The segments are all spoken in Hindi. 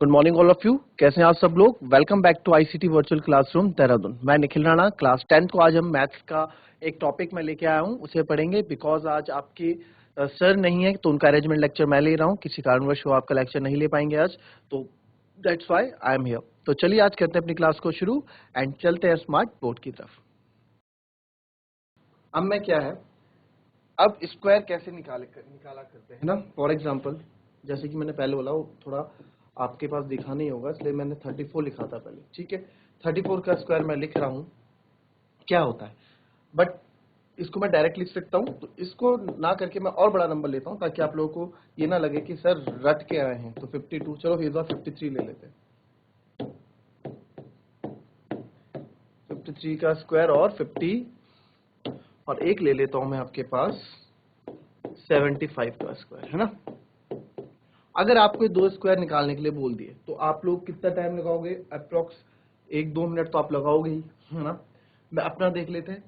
Good morning all of you. कैसे हैं आप सब लोग? Welcome back to ICT virtual classroom Dehradun. मैं निखिल राणा, क्लास 10 को आज हम मैथ्स का एक टॉपिक मैं लेके आया हूं, उसे पढ़ेंगे। बिकॉज आज आपकी सर नहीं है तो उनका अरेंजमेंट लेक्चर मैं ले रहा हूं, किसी कारणवश वो आपका लेक्चर नहीं ले पाएंगे आज, तो that's why I am here. तो चलिए आज करते हैं अपनी क्लास को शुरू एंड चलते हैं स्मार्ट बोर्ड की तरफ। अब मैं क्या है, अब स्क्वायर कैसे निकाला करते हैं ना। फॉर एग्जाम्पल जैसे कि मैंने पहले बोला, वो थोड़ा आपके पास दिखा नहीं होगा इसलिए मैंने 34 लिखा था पहले, ठीक है। 34 का स्क्वायर मैं लिख रहा हूँ, क्या होता है, बट इसको मैं डायरेक्ट लिख सकता हूँ। तो इसको ना करके मैं और बड़ा नंबर लेता हूँ ताकि आप लोगों को ये ना लगे कि सर रट के आए हैं। तो 52, चलो इस बार 53 ले लेते हैं। 53 का स्क्वायर और 50 और एक ले लेता हूँ मैं आपके पास 75 का स्क्वायर, है ना। अगर आपको दो स्क्वायर निकालने के लिए बोल दिए तो आप लोग कितना टाइम लगाओगे? अप्रोक्स 1-2 मिनट तो आप लगाओगे ही, है ना। मैं अपना देख लेते हैं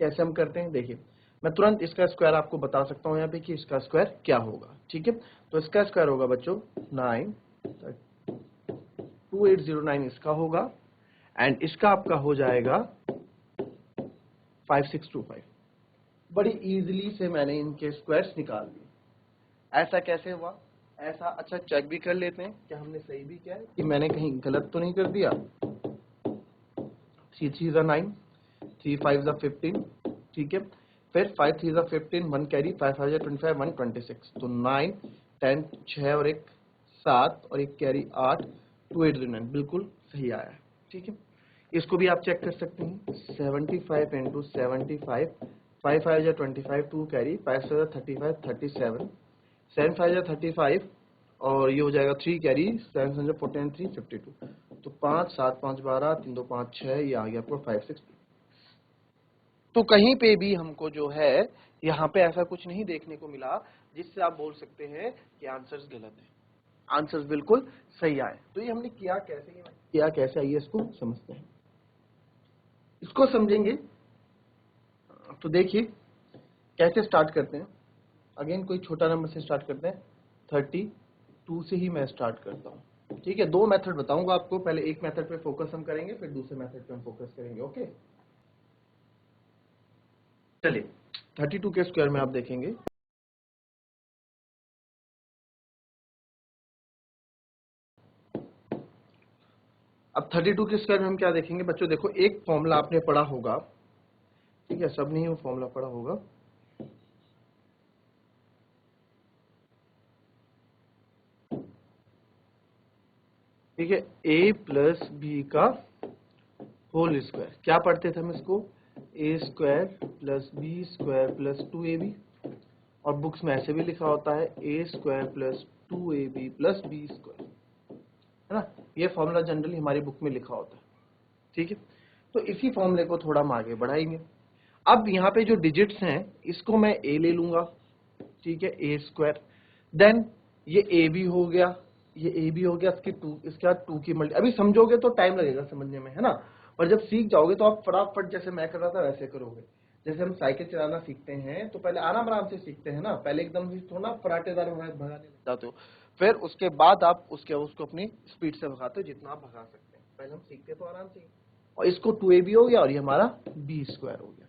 कैसे हम करते हैं। देखिए, मैं तुरंत इसका स्क्वायर आपको बता सकता हूँ यहाँ पे कि इसका स्क्वायर क्या होगा, ठीक है। तो इसका स्क्वायर होगा बच्चों 2809 इसका होगा, एंड इसका आपका हो जाएगा 5625। बड़ी इजीली से मैंने इनके स्क्वायर्स निकाल दिए। ऐसा कैसे हुआ? ऐसा अच्छा चेक भी कर लेते हैं कि हमने सही भी किया है, कि मैंने कहीं गलत तो नहीं कर दिया। 3 3 9, 3 5 15, ठीक है। फिर 5 3 15, 1 कैरी, 5 5 25, 1 26। तो 9 10, 6 और एक 7 और एक कैरी 8, 2809 बिल्कुल सही आया है, ठीक है। इसको भी आप चेक कर सकते हैं। 75 इंटू 75, 5 5 25, 2 कैरी, 5 7 35, 37, 7 5 35 और ये हो जाएगा 3 कैरी, 7 14 3 52। तो 5 7 5 12, 3 2 5 6, ये आ गया आपको 5 6। तो कहीं पे भी हमको जो है यहाँ पे ऐसा कुछ नहीं देखने को मिला जिससे आप बोल सकते हैं कि आंसर्स गलत है। आंसर्स बिल्कुल सही आए। तो ये हमने किया कैसे आइए इसको समझते हैं। इसको समझेंगे तो देखिए कैसे स्टार्ट करते हैं। अगेन कोई छोटा नंबर से स्टार्ट करते हैं। 32 से ही मैं स्टार्ट करता हूँ, ठीक है। दो मेथड बताऊंगा आपको, पहले एक मेथड पे फोकस हम करेंगे, फिर दूसरे मेथड पे हम फोकस करेंगे, ओके। चलिए 32 के स्क्वायर में आप देखेंगे, अब 32 के स्क्वायर में हम क्या देखेंगे बच्चों। देखो, एक फॉर्मूला आपने पढ़ा होगा, ठीक है, सब नहीं वो फॉर्मूला पढ़ा होगा। ठीक है, a प्लस बी का होल स्क्वायर, क्या पढ़ते थे हम इसको? A square plus B square plus 2ab, और बुक्स में ऐसे भी लिखा होता है A square plus 2ab plus B square, है ना। ये फॉर्मूला जनरली हमारी बुक में लिखा होता है, ठीक है। तो इसी फॉर्मूले को थोड़ा हम आगे बढ़ाएंगे। अब यहाँ पे जो डिजिट्स हैं इसको मैं a ले लूंगा, ठीक है, ए स्क्वायर। देन ये ए भी हो गया, ये ए भी हो गया, इसके बाद 2 की मल्टी। अभी समझोगे तो टाइम लगेगा समझने में, है ना। और जब सीख जाओगे तो आप फटाफट, जैसे मैं कर रहा था वैसे करोगे। जैसे हम साइकिल चलाना सीखते हैं तो पहले आराम आराम से सीखते हैं ना, पहले एकदम से थोड़ा फटाटेदार भगाने लग जाते हो, फिर उसके बाद आप उसको अपनी स्पीड से भगाते हो जितना आप भगा सकते हैं। पहले हम सीखते तो आराम से, और इसको 2ab हो गया और ये हमारा बी स्क्वायर हो गया,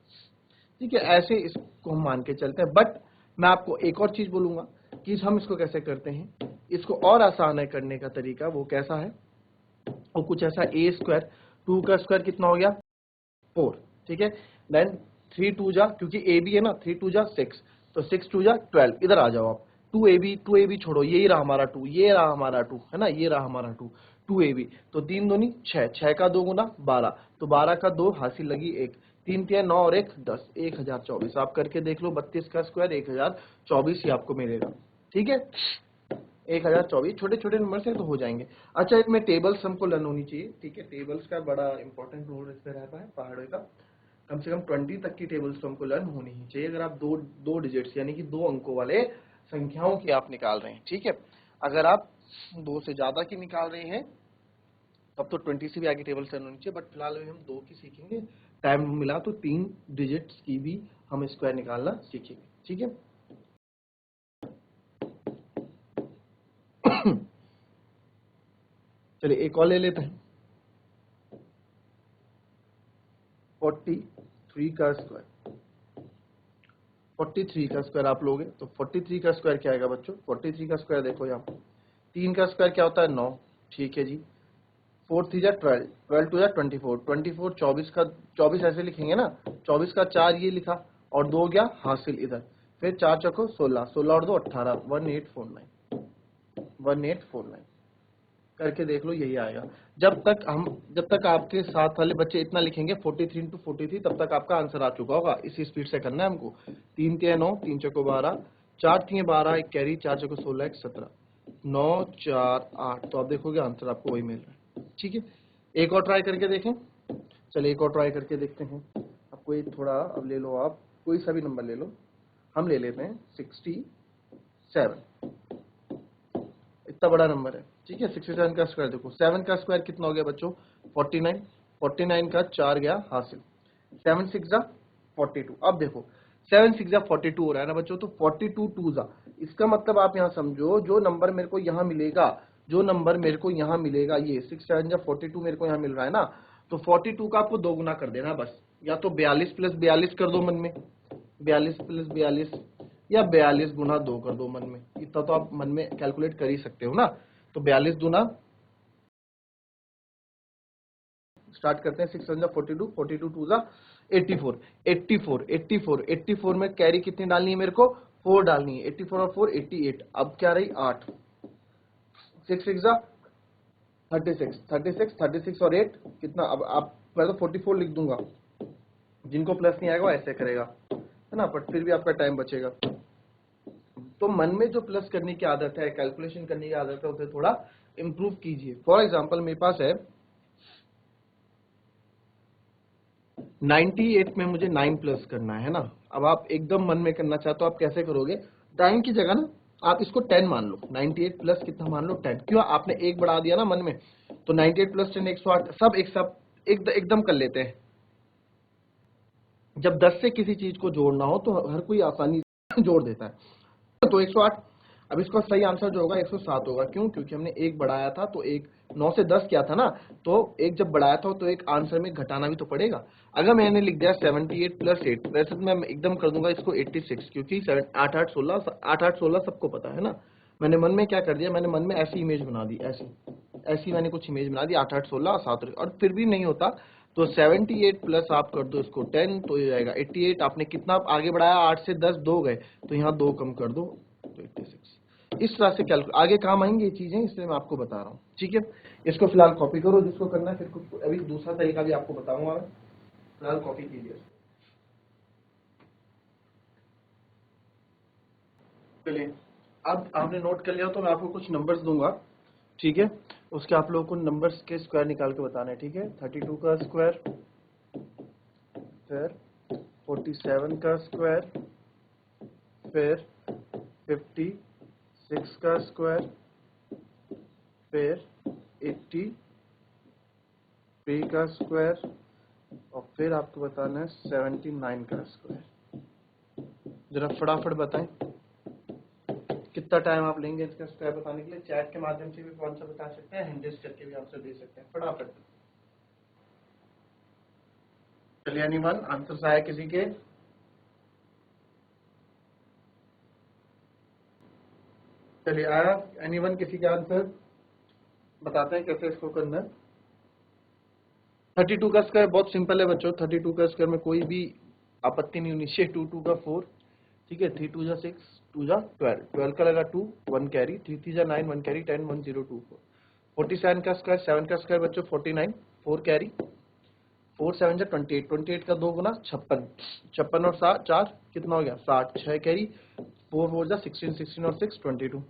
ठीक है। ऐसे इसको हम मान के चलते हैं। बट मैं आपको एक और चीज बोलूंगा कि हम इसको कैसे करते हैं। इसको और आसान है करने का तरीका, वो कैसा है, वो कुछ ऐसा, ए स्क्वायर, 2 का स्क्वायर कितना हो गया 4, ठीक है। देन 3 2 जा, क्योंकि ए बी है ना, 3 2 जा 6, तो 6 2 जा 12। इधर आ जाओ आप, 2ab छोड़ो, ये रहा हमारा 2, ये रहा हमारा 2, है ना, ये रहा हमारा 2, 2ab। तो 3 दूनी 6, 6 का 2 गुना 12, तो 12 का 2 हासिल लगी 1, 3 3 9 और 1 10, 1024। आप करके देख लो, 32 का स्क्वायर 1024 ही आपको मिलेगा, ठीक है। 1024 छोटे छोटे नंबर से तो हो जाएंगे। अच्छा, इसमें टेबल्स हमको लर्न होनी चाहिए, ठीक है। टेबल्स का बड़ा इंपॉर्टेंट रोल इसमें रहता है पहाड़ों का। कम से कम 20 तक की टेबल्स तो हमको लर्न होनी ही चाहिए, अगर आप दो डिजिट्स यानी कि 2 अंकों वाले संख्याओं की आप निकाल रहे हैं, ठीक है। अगर आप 2 से ज्यादा की निकाल रहे हैं तब तो 20 से भी आगे टेबल लर्न होनी चाहिए। बट फिलहाल हम 2 की सीखेंगे, टाइम मिला तो 3 डिजिट्स की भी हम स्क्वायर निकालना सीखेंगे, ठीक है। चलिए एक और ले लेते हैं, 43 का स्क्वायर। 43 का स्क्वायर आप लोगे तो 43 का स्क्वायर क्या आएगा बच्चों? 43 का स्क्वायर देखो यहाँ, 3 का स्क्वायर क्या होता है? 9। ठीक है जी, 4 3 जा 12, 12 2 जा 24, 24 24 का 24 ऐसे लिखेंगे ना, 24 का 4 ये लिखा और 2 गया हासिल इधर, फिर 4 चौको 16, 16 और 2 18, 1849, 1849 करके देख लो, यही आएगा। जब तक आपके साथ वाले बच्चे इतना लिखेंगे 43 into 43, तब तक आपका आंसर आ चुका होगा। इसी स्पीड से करना है हमको। 3 3 9, 3 चौको 12, 4 3 12, एक कैरी, 4 चौको 16, एक 17, 9 4 8, तो आप देखोगे आंसर आपको वही मिल रहा है। ठीक है, एक और ट्राई करके देखें। चलिए एक और ट्राई करके देखते हैं। अब कोई थोड़ा, अब ले लो आप कोई सा भी नंबर ले लो, हम ले लेते हैं 67। इतना बड़ा नंबर है, ठीक है। 67 का स्क्वायर देखो, 7 का स्क्वायर कितना हो गया बच्चों? 49, 49 का 4 गया हासिल, 7 6 जा 42। अब देखो 7 6 जा 42 हो रहा है ना बच्चों, तो 42 2 जा, इसका मतलब आप यहाँ समझो, जो नंबर मेरे को यहाँ मिलेगा, जो नंबर मेरे को यहाँ मिलेगा, ये 6 7 जा 42 मेरे को यहाँ मिल रहा है ना, तो 42 का आपको 2 गुना कर देना बस, या तो 42 प्लस 42 कर दो मन में, 42 प्लस 42, या 42 गुना 2 कर दो मन में। इतना तो आप मन में कैलकुलेट कर ही सकते हो ना। तो 42 गुना, स्टार्ट करते हैं, 6 7 जा 42, 42 2 जा 84, 84 84 84 में कैरी कितनी डालनी है मेरे को? 4 डालनी है, 84 और 4 88। अब क्या रही? 8, 6 6 जा 36, 36 36 और 8 कितना? अब आप, मैं तो 44 लिख दूंगा, जिनको प्लस नहीं आएगा वो ऐसे करेगा, है ना, बट फिर भी आपका टाइम बचेगा। तो मन में जो प्लस करने की आदत है, कैलकुलेशन करने की आदत है, उसे थोड़ा इंप्रूव कीजिए। फॉर एग्जांपल मेरे पास है 98 में मुझे 9 प्लस करना है ना। अब आप एकदम मन में करना चाहते हो, आप कैसे करोगे? 9 की जगह ना आप इसको 10 मान लो, 98 प्लस कितना मान लो? 10। क्यों? आपने एक बढ़ा दिया ना मन में, तो 98 प्लस 10 108, सब एकदम कर लेते हैं। जब 10 से किसी चीज को जोड़ना हो तो हर कोई आसानी से जोड़ देता है। तो 108, अब इसका सही आंसर जो होगा 107 होगा। क्यों? क्योंकि हमने एक बढ़ाया था, तो एक 9 से 10 किया था ना, तो एक जब बढ़ाया था तो एक आंसर में घटाना भी तो पड़ेगा। अगर मैंने लिख दिया 78 प्लस 8, वैसे तो मैं एकदम कर दूंगा इसको 86, क्योंकि 8 8 16, 8 8 16 सबको पता है ना। मैंने मन में क्या कर दिया, मैंने मन में ऐसी इमेज बना दी, ऐसी ऐसी मैंने कुछ इमेज बना दी, 8 8 16 7, और फिर भी नहीं होता तो 78 प्लस आप कर दो इसको 10, तो ये जाएगा 88। आपने कितना आगे बढ़ाया? 8 से 10 2 गए, तो यहाँ 2 कम कर दो तो 86। इस तरह से कैलकुलेट आगे काम आएंगे ये चीजें, इसलिए मैं आपको बता रहा हूँ। ठीक है, इसको फिलहाल कॉपी करो जिसको करना है, फिर कुछ अभी दूसरा तरीका भी आपको बताऊंगा मैं, फिलहाल कॉपी कीजिए। चलिए, अब आपने नोट कर लिया तो मैं आपको कुछ नंबर्स दूंगा, ठीक है, उसके आप लोगों को नंबर्स के स्क्वायर निकाल के बताना है। ठीक है, 32 का स्क्वायर, फिर 47 का स्क्वायर, फिर 56 का स्क्वायर, फिर 83 का स्क्वायर, और फिर आपको बताना है 79 का स्क्वायर। जरा फटाफट बताएं कितना टाइम आप लेंगे इसका स्क्वायर बताने के लिए। चैट के माध्यम से भी कौन सा बता सकते हैं, हैंड रेज करके भी आंसर दे सकते हैं, फटाफट। चलिए एनीवन आंसर आया किसी के? चलिए आया एनीवन किसी का आंसर? बताते हैं कैसे इसको करना है। 32 का स्क्वायर बहुत सिंपल है बच्चों, 32 का स्क्वायर में कोई भी आपत्ति नहीं होनी चाहिए। 2 2 का 4, ठीक है, 3 2 जा 6, 2 जा 12, 12 का लगा 2, 1 कैरी, 3 3 जा 9, 1 कैरी, 10 1 0 2 4। 47 का स्क्वायर, 7 का स्क्वायर बच्चों 49, 4 कैरी, 4 7 जा 28, 28 का 2 गुना 56, 56 और 7 4 कितना हो गया? 60, 6 कैरी, 4 4 जा 16, 16 और 6 22,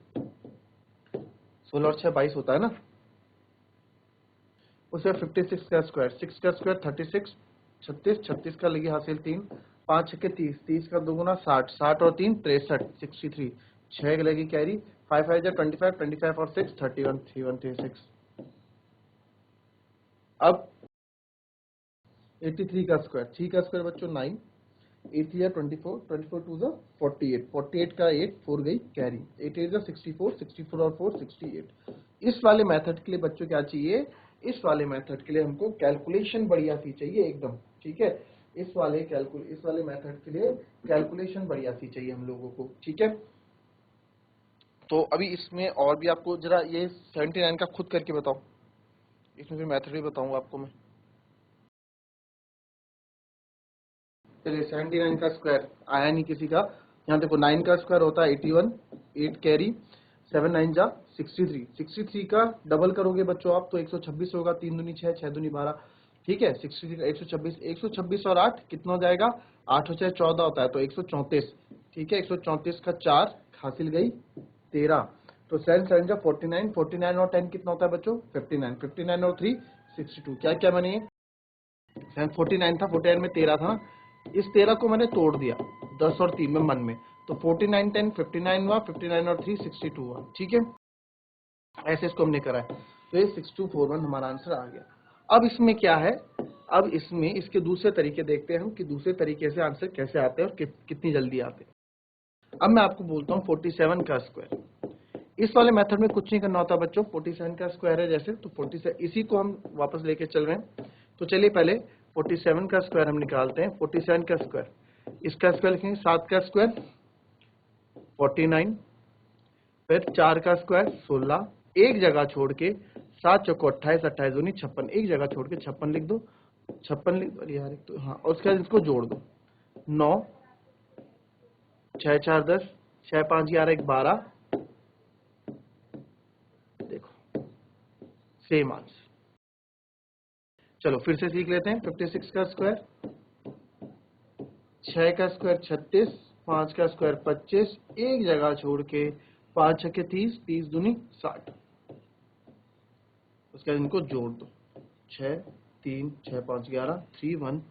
16 और 6 22 होता है ना। उसके बाद 56 का स्क्वायर, 6 का स्क्वायर 36, 36, 36 का लगी हासिल 3, 5 छक्के 30, 30 का 2 गुना 60, 60 और 3 63, 63, 6 लगी कैरी, 5 5 जा 25, 25 और 6 31, 31 36। अब 83 का स्क्वायर, 3 का स्क्वायर बच्चों 9, 8 3 जा 24, 24 2 जा 48, 48 का 8, 4 गई कैरी, 8 8 जा 64, 64 और 4 68, इस वाले मेथड के लिए बच्चों क्या चाहिए, इस वाले मेथड के लिए हमको कैलकुलेशन बढ़िया सी चाहिए एकदम, ठीक है। इस वाले मेथड के लिए कैलकुलेशन बढ़िया सी चाहिए हम लोगों को, ठीक है। तो अभी इसमें और भी आपको जरा ये 79 का खुद करके बताओ, इसमें भी मेथड भी बताऊंगा आपको मैं। चलिए 79 का स्क्वायर आया नहीं किसी का। यहाँ देखो 9 का स्क्वायर होता है 81, 8 कैरी, 7 9 जा 63, 63 का डबल करोगे बच्चों आप तो 126 होगा, 3 दूनी 6, 6 दूनी 12, ठीक है। 63 का 126, 126 और 8 कितना हो जाएगा, 8 हो चाहे 14 होता है तो 134, ठीक है। 134 का 4 हासिल गई 13, तो 7 7 जा 49, 49 और 10 कितना होता है बच्चों 59, 59 और 3 62, क्या क्या बने 49 था, 49 में 13 था, इस 13 को मैंने तोड़ दिया 10 और 3 में मन में, तो 49 10 59 हुआ, 59 और 3 62 हुआ, ठीक है। ऐसे इसको हमने करा है, तो ये 6241 हमारा आंसर आ गया। अब इसमें क्या है, अब इसमें इसके दूसरे तरीके देखते हैं हम कि दूसरे तरीके से आंसर कैसे आते हैं और कितनी जल्दी आते हैं। अब मैं आपको बोलता हूँ 47 का स्क्वायर, इस वाले मेथड में कुछ नहीं करना होता बच्चों, 47 का स्क्वायर है जैसे, तो 47 इसी को हम वापस लेके चल रहे हैं। तो चलिए पहले 47 का स्क्वायर हम निकालते हैं। 47 का स्क्वायर, इसका स्क्वायर लिखेंगे 7 का स्क्वायर 49, फिर 4 का स्क्वायर 16, एक जगह छोड़ के 7 चौको 28, 28 दूनी 56, एक जगह छोड़ के 56 लिख दो, 56 लिख दो यार, एक तो हाँ, और उसके बाद इसको जोड़ दो 9 6 4 10, 6 5 11 1 12, देखो सेम आंसर। चलो फिर से सीख लेते हैं। 56 का स्क्वायर, 6 का स्क्वायर 36, 5 का स्क्वायर 25, एक जगह छोड़ के 5 छक्के 30, 30 दूनी 60, उसके बाद इनको जोड़ दो 6 3 6 5 11 3 1,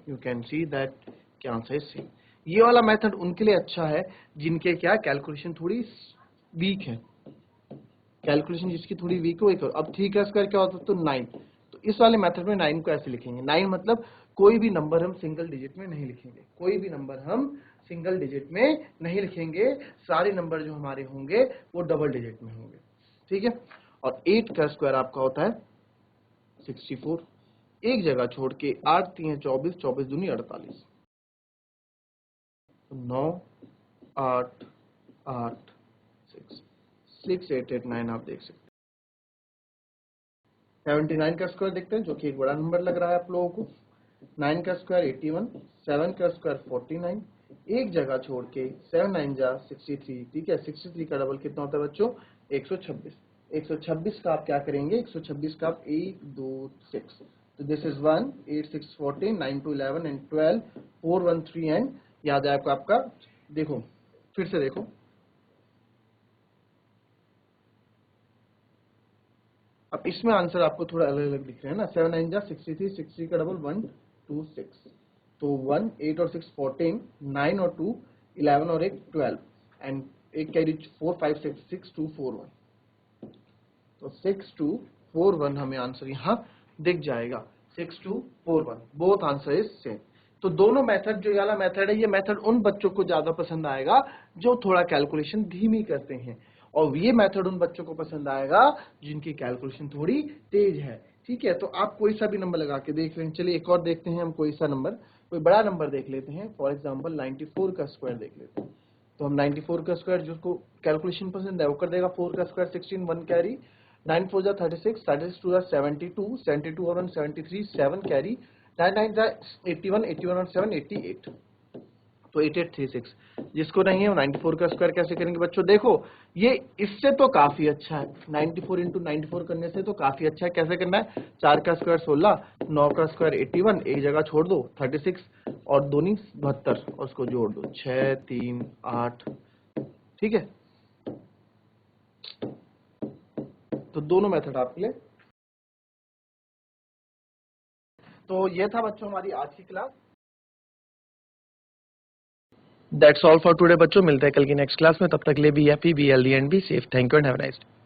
यू कैन सी दैट क्या आंसर है सेम। ये वाला मेथड उनके लिए अच्छा है जिनके क्या कैलकुलेशन थोड़ी वीक है, कैलकुलेशन जिसकी थोड़ी वीक हो। अब 3 का स्क्वायर क्या होता है तो 9, तो इस वाले मेथड में 9 को ऐसे लिखेंगे, 9 मतलब कोई भी नंबर हम सिंगल डिजिट में नहीं लिखेंगे, कोई भी नंबर हम सिंगल डिजिट में नहीं लिखेंगे, सारे नंबर जो हमारे होंगे वो डबल डिजिट में होंगे, ठीक है। और 8 का स्क्वायर आपका होता है 64, एक जगह छोड़ के 8 3 24, 24 दूनी 48, 9 8 8 6 6 8 8 9 आप देख सकते हैं। 79 का स्क्वायर देखते हैं जो कि एक बड़ा नंबर लग रहा है आप लोगों को। 9 का स्क्वायर 81, 7 का स्क्वायर 49, एक जगह छोड़ के 7 9 जा 63, ठीक है। 63 का डबल कितना होता है बच्चों 126, 126 का आप क्या करेंगे, 126 का आप 1 2 6, तो दिस इज 1 8 6 14 9 2 11 एंड 12 4 1 3 एंड याद है आपका देखो फिर से देखो, अब इसमें आंसर आपको थोड़ा अलग अलग दिख रहे हैं ना। 7 9 जा 63, 63 का डबल 1 2 6, तो 1 8 और 6 14, 9 और 2 11 और 1 12 एंड एक कैरी 4 5 6 6 2 4 1, तो 6 2 4 1 हमें आंसर यहाँ दिख जाएगा। 6 2 4 1 बोथ आंसर इज सेम। तो दोनों मेथड, जो वाला मेथड है ये मेथड उन बच्चों को ज्यादा पसंद आएगा जो थोड़ा कैलकुलेशन धीमी करते हैं, और ये मेथड उन बच्चों को पसंद आएगा जिनकी कैलकुलेशन थोड़ी तेज है, ठीक है। तो आप कोई सा भी नंबर लगा के देख लें। चलिए एक और देखते हैं हम, कोई सा नंबर, कोई बड़ा नंबर देख लेते हैं। फॉर एग्जांपल 94 का स्क्वायर देख लेते हैं। तो हम 94 का स्क्वायर, जिसको कैलकुलेशन पसंद है वो कर देगा। 4 का स्क्वायर 16, 1 कैरी, 9 4 जा 36, 36 2 जा 72, 72 और 1 73, 7 कैरी, 9 9 जा 81, 81 और 7 88, तो 8836। जिसको नहीं है वो 94 का स्क्वायर कैसे करेंगे बच्चों, देखो ये इससे तो काफी अच्छा है, 94 इंटू 94 करने से तो काफी अच्छा है। कैसे करना है, 4 का स्क्वायर 16, 9 का स्क्वायर 81, एक जगह छोड़ दो 36 और दूनी 72 और उसको जोड़ दो 6 3 8, ठीक है। तो दोनों मेथड आपके लिए। तो ये था बच्चों हमारी आज की class. That's all for today बच्चों, मिलते हैं कल की नेक्स्ट क्लास में, तब तक के लिए be happy, be healthy and be safe. Thank you and have a nice day.